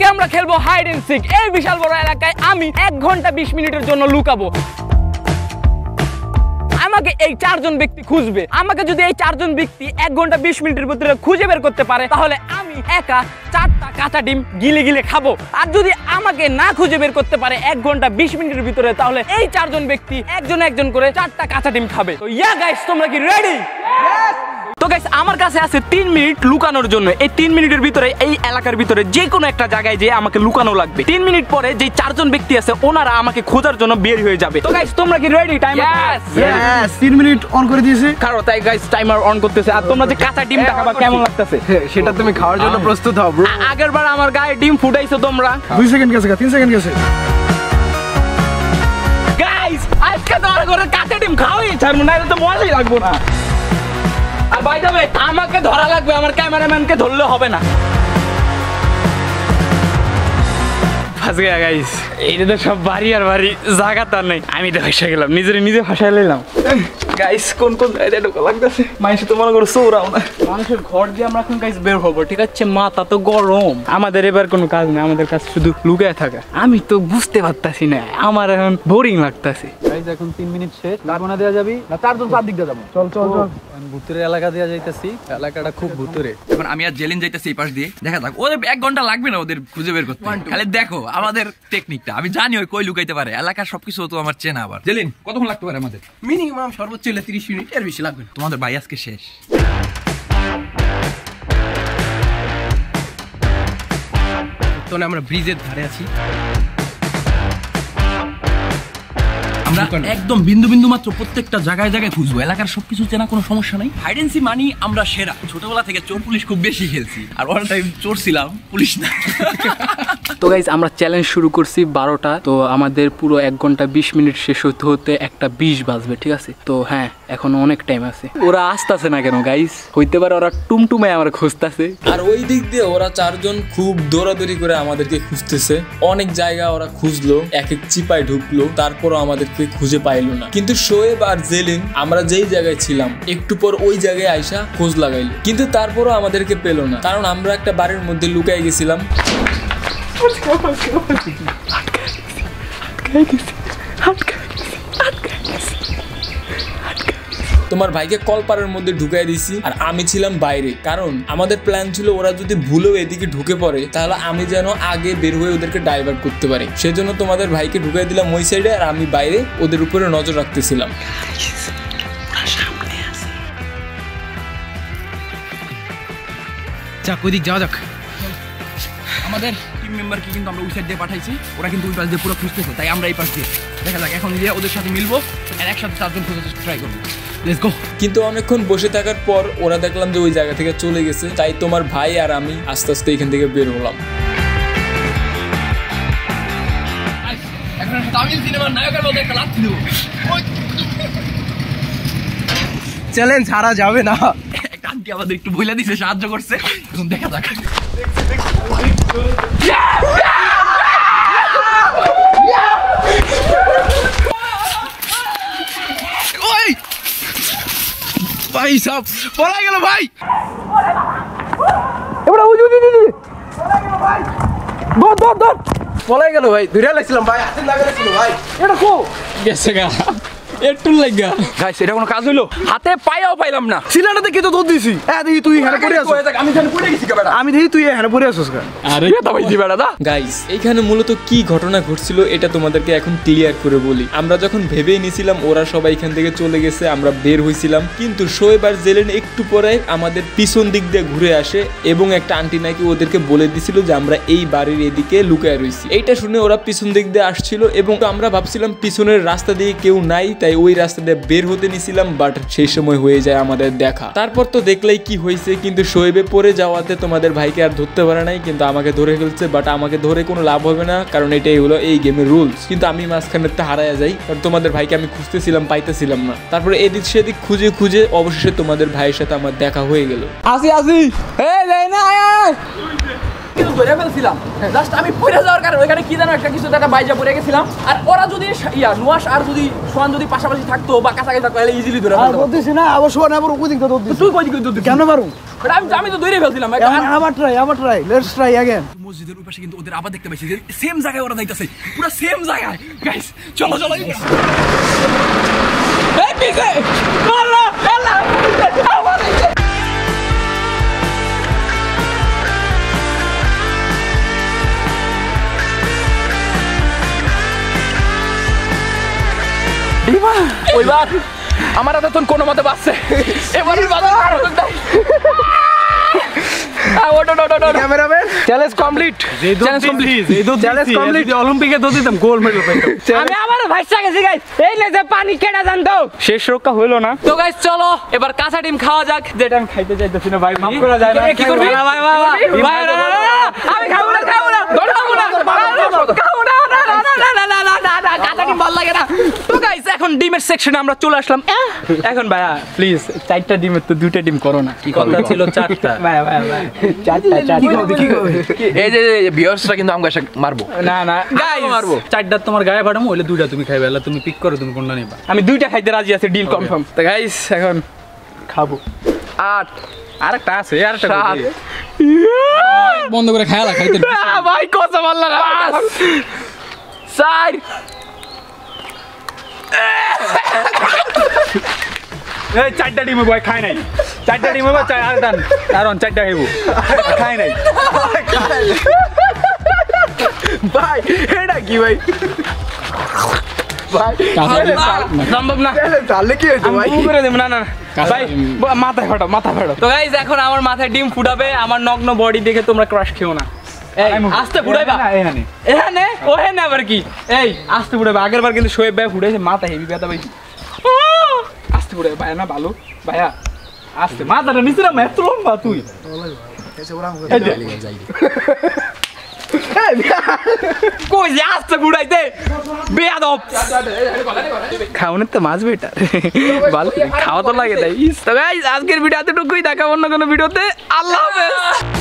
আজকে আমরা খেলবো হাইড এন্ড সিক। এই বিশাল বড় এলাকায় আমি 1 ঘন্টা 20 মিনিটের জন্য লুকাবো। আমাকে এই 4 জন ব্যক্তি খুঁজবে। আমাকে যদি এই 4 জন ব্যক্তি 1 ঘন্টা 20 মিনিটের ভিতরে খুঁজে বের করতে পারে তাহলে আমি একা 4টা কাঁচা ডিম গিলে গিলে খাবো। আর যদি আমাকে না খুঁজে বের করতে পারে 1 ঘন্টা 20 মিনিটের ভিতরে তাহলে এই 4 জন ব্যক্তি একজন করে 4টা কাঁচা ডিম খাবে। তো ইয়া গাইস, তোমরা কি রেডি? তো গাইস, আমার কাছে আছে 3 মিনিট লুকানোর জন্য। এই 3 মিনিটের ভিতরে এই এলাকার ভিতরে যে কোনো একটা জায়গায় যে আমাকে লুকানো লাগবে। 3 মিনিট পরে যে 4 জন ব্যক্তি আছে ওনারা আমাকে খোঁজার জন্য বের হয়ে যাবে। তো গাইস, তোমরা কি রেডি? টাইমার 3 মিনিট অন করে দিয়েছি। কারো তাই গাইস টাইমার অন করতেছে। আর তোমরা যে কাঁচা ডিমটা খাবা কেমন লাগতেছে সেটা তুমি খাওয়ার জন্য প্রস্তুত হও ব্রো। আগের বার আমার গায়ে ডিম ফুটাইছো তোমরা। 2 সেকেন্ড গেছে, 3 সেকেন্ড গেছে। গাইস, আজকে তো আর করে কাঁচা ডিম খাওয়াই ছাড়বো না, এটা তো মজাই লাগবো না। আর বাই দ্য ওয়ে, আমাকে ধরা লাগবে, আমার ক্যামেরাম্যানকে ধরলে হবে না। ফাঁস গেয়া গাইস, এইটা তো সব বাড়ি আর বাড়ি, জায়গা তার নাই। আমি তো ফাঁসা গেলাম, নিজে ফাঁসাই নিলাম। গাইস, কোন জায়গায় ঢোকা লাগতেছে? মানুষ তো মনে করো সৌরাও না। মানুষের ঘর দিয়ে আমরা এখন গাইস বের হবো, ঠিক আছে? মাথা তো গরম। আমাদের এবার কোনো কাজ নেই, আমাদের কাজ শুধু লুকায় থাকা। আমি তো বুঝতে পারতাছি না, আমার এখন বোরিং লাগতাছে। গাইস, এখন 3 মিনিট শেষ। লাবনা দেয়া যাবি না? 4 জন 4 দিক দিয়ে যাবো। চল চল চল। ভূতের এলাকা দেয়া যাইতাছি, এলাকাটা খুব ভূতুরে। এখন আমি আর জেলিন যাইতেছি এই পাশ দিয়ে। দেখা যাক, ওদের 1 ঘন্টা লাগবে না ওদের খুঁজে বের করতে। খালি দেখো আমাদের টেকনিকটা, আমি জানি ওই কই লুকাইতে পারে। এলাকার সবকিছু তো আমার চেনা। আবার জেলিন, কতক্ষণ লাগতে পারে আমাদের? মিনিমাম সর্বোচ্চ 30 মিনিট, এর বেশি লাগবে না। তোমাদের ভাই আজকে শেষ। বর্তমানে আমরা ব্রিজের ধারে আছি। আমরা একদম বিন্দু বিন্দু মাত্র প্রত্যেকটা জায়গায় জায়গায় খুঁজবো। এলাকার সবকিছু চেনা, কোনো সমস্যা নাই। হাইড এন্ড সিক মানি আমরা সেরা। ছোটবেলা থেকে চোর পুলিশ খুব বেশি খেলছি, আর অল টাইম চোর ছিলাম, পুলিশ না। তো গাইস, আমরা চ্যালেঞ্জ শুরু করছি 12টা। তো আমাদের পুরো 1 ঘন্টা 20 মিনিট শেষ হতে হতে 1:20 বাজবে, ঠিক আছে? তো হ্যাঁ, এখনো অনেক টাইম আছে। ওরা আসতেছে না কেন গাইস? হইতে পারে ওরা টুমটুমে আমার খুঁজতেছে। আর ওই দিক দিয়ে ওরা 4 জন খুব দৌড়াদৌড়ি করে আমাদেরকে খুঁজতেছে। অনেক জায়গা ওরা খুঁজলো, এক চিপায় ঢুকলো, তারপরও আমাদেরকে খুঁজে পাইলো না। কিন্তু শোয়েব আর জেলিন আমরা যেই জায়গায় ছিলাম একটু পর ওই জায়গায় আইসা খোঁজ লাগাইলো, কিন্তু তারপরও আমাদেরকে পেলো না, কারণ আমরা একটা বাড়ির মধ্যে লুকাই গেছিলাম। তোমার ভাইকে কলপারের মধ্যে ঢুকাই দিছি, আর আমি ছিলাম বাইরে, কারণ আমাদের প্ল্যান ছিল ওরা যদি ভুলেও এদিকে ঢুকে পড়ে তাহলে আমি যেন আগে বের হয়ে ওদেরকে ডাইভার্ট করতে পারি। সেজন্য তোমাদের ভাইকে ঢুকাই দিলাম ওই সাইডে, আর আমি বাইরে ওদের উপরে নজর রাখতেছিলাম। যাক, ওই দিক যাওয়া যাক। আমাদের টিম মেম্বারকে কিন্তু আমরা ওই সাইড দিয়ে পাঠাইছি, ওরা কিন্তু ওই পাশ দিয়ে পুরো খুঁজতেছে, তাই আমরা এই পাশ দিয়ে। দেখা যাক, এখন গিয়ে ওদের সাথে মিলবো আর একসাথে 4 জন খুঁজে ট্রাই করবো। Let's go. কিন্তু অনেকক্ষণ বসে থাকার পর ওরা দেখলাম যে ওই জায়গা থেকে চলে গেছে, তাই তোমার ভাই আর আমি আস্তে আস্তে এখান থেকে বের হলাম। এখন তামিল সিনেমার নায়কের মধ্যে একটা লাথি দেবো। চ্যালেঞ্জ হারা যাবে না। একটা আন্টি আমাদের একটু বইলা দিছে, সাহায্য করছে। এখন দেখা যাক। ভাই সব পড়া গেল ভাই। এবারে ওই দর পলাই গেল ভাই। ধরে লাগছিলাম ভাই, হাতে লাগাইছিল ভাই। এটা কো গেছে গা একটু লাগা। গাইস, এটা কোনো কাজ হইলো? হাতে পায়াও পাইলাম না। সিলাটাতে কি তো দৌড় দিছি। দেখি তুই এখানে পড়ে আছিস। আমি এখানে পড়ে গেছি কেডা? আমি দেখি তুই এখানে পড়ে আছিস কেন? আরে এটা ভাই দিবেড়া দা। গাইস, এইখানে মূলত কি ঘটনা ঘটছিল এটা তোমাদেরকে এখন ক্লিয়ার করে বলি। আমরা যখন ভেবেই নিছিলাম ওরা সবাই এখান থেকে চলে গেছে, আমরা বের হইছিলাম, কিন্তু শোয়েব আর জেলেন একটু পরে আমাদের পিছন দিক দিয়ে ঘুরে আসে এবং একটা আন্টি নাকি ওদেরকে বলে দিছিল যে আমরা এই বাড়ির এদিকে লুকায় রইছি। এইটা শুনে ওরা পিছন দিক দিয়ে আসছিল এবং আমরা ভাবছিলাম পিছনের রাস্তা দিয়ে কেউ নাই, তাই ওই রাস্তা দিয়ে বের হতে নিছিলাম, বাট সেই সময় হয়ে যায় আমাদের দেখা। তারপর তো দেখলেই কি হয়েছে, কিন্তু শোয়েবে পড়ে যাওয়াতে তোমাদের ভাইকে আর ধরতে পারে নাই, কিন্তু আমাকে ধরে ফেলছে। বাট আমাকে ধরে কোনো লাভ হবে না, কারণ এটাই হলো এই গেমের রুলস। কিন্তু আমি মাঝখানে হারায়া যাই, কারণ তোমাদের ভাইকে আমি খুঁজতেছিলাম, পাইতেছিলাম না। তারপরে এদিক সেদিক খুঁজে খুঁজে অবশেষে তোমাদের ভাইয়ের সাথে আমার দেখা হয়ে গেল। আসি এই যাই না, কিন্তু ধরে ফেলছিলাম জাস্ট আমি পড়ে যাওয়ার কারণে ওইখানে কি জানো একটা কিছু একটা বাইজা পড়ে গেছিলাম আর ওরা যদি নুয়াশ আর যদি সোহান যদি পাশাপাশি থাকতো বা কাছাকাছি থাকতো তাহলে ইজিলি ধরে ফেলতো বলতেছি না আবার শোন আবার ওই দিক দিয়ে তুই কই দিকে তুই কেন পারো আমি তো ধরে ফেলছিলাম আবার ট্রাই লেটস ট্রাই अगेन মসজিদের ওই পাশে কিন্তু ওদের আবার দেখতে পাইছি যে সেম জায়গায় ওরা যাইতাছে পুরো সেম জায়গায় গাইস চলো চলো এই পিছে আল্লাহ আল্লাহ আবার ওইবার আমার হাতে তো কোনো মতে বাঁচছে এবারে cameraman challenge complete challenge complete অলিম্পিকে তো দিতাম গোল্ড মেডেল পাইতাম আমি আবার ভাইসা গেছি গাইস এই নে যে পানি কেনা জানতো শেষ রক্ষা হইলো না তো গাইস চলো এবার কাঁচা ডিম খাওয়া যাক যেটা আমি খাইতে চাইতেছি না ভাই মাফ করা যায় না কি করবি ভাই ভাই ভাই আমি খাবো না কাঁচা ডিম ভালো লাগে না তো গাইস এখন ডিমের সেকশনে আমরা চলে আসলাম এখন ভাইয়া প্লিজ 4টা ডিমের তো 2টা ডিম করো না কি কথা ছিল 4টা ভাই চারটা এই যে ভিউয়ার্সরা কিন্তু আমাকে মারবো না গাইস মারবো 4টা তোমার গায়ে পাঠামো হইলে 2টা তুমি খাইবে এলা তুমি পিক করো তুমি কোনটা নিবা আমি 2টা খাইতে রাজি আছি ডিল কনফার্ম তো গাইস এখন খাবো 8 আরেকটা আছে আরেকটা 7 বন্ধ করে খায়ালা খাইতে ভাই কসম আল্লাহ 4 এই 4টা ডিম বয় খাই নাই 4টা ডিম বয় চাই আর দান কারণ 4টা খাইবো খাই নাই ভাই এটা কি ভাই ভাই সম্ভব না তাহলে কি হইতো ভাই আমি করে দেব না ভাই মাথা ফাটো তো গাইস এখন আমার মাথায় ডিম ফুটাবে আমার নগ্ন বডি দেখে তোমরা ক্রাশ খেও না এই আস্তে ফুটাইবা এখানে ওখানে আবার কি এই আস্তে ফুটাইবা আগের বার কিন্তু শোয়েব ভাই ফুটাইছে মাথা হেভি ব্যথা ভাই আস্তে ফুটাইবা ভাই না ভালো ভাইয়া আস্তে মাথাটা নিচে না এত লম্বা তুই কই যে আস্তে ফুটাইতে বেয়াদব খাওয়ানোর তো মাছ বেটার ভালো খাওয়া তো লাগে তাই তো গাইস আজকের ভিডিও এতটুকুই দেখা অন্য কোনো ভিডিওতে আল্লাহ হাফেজ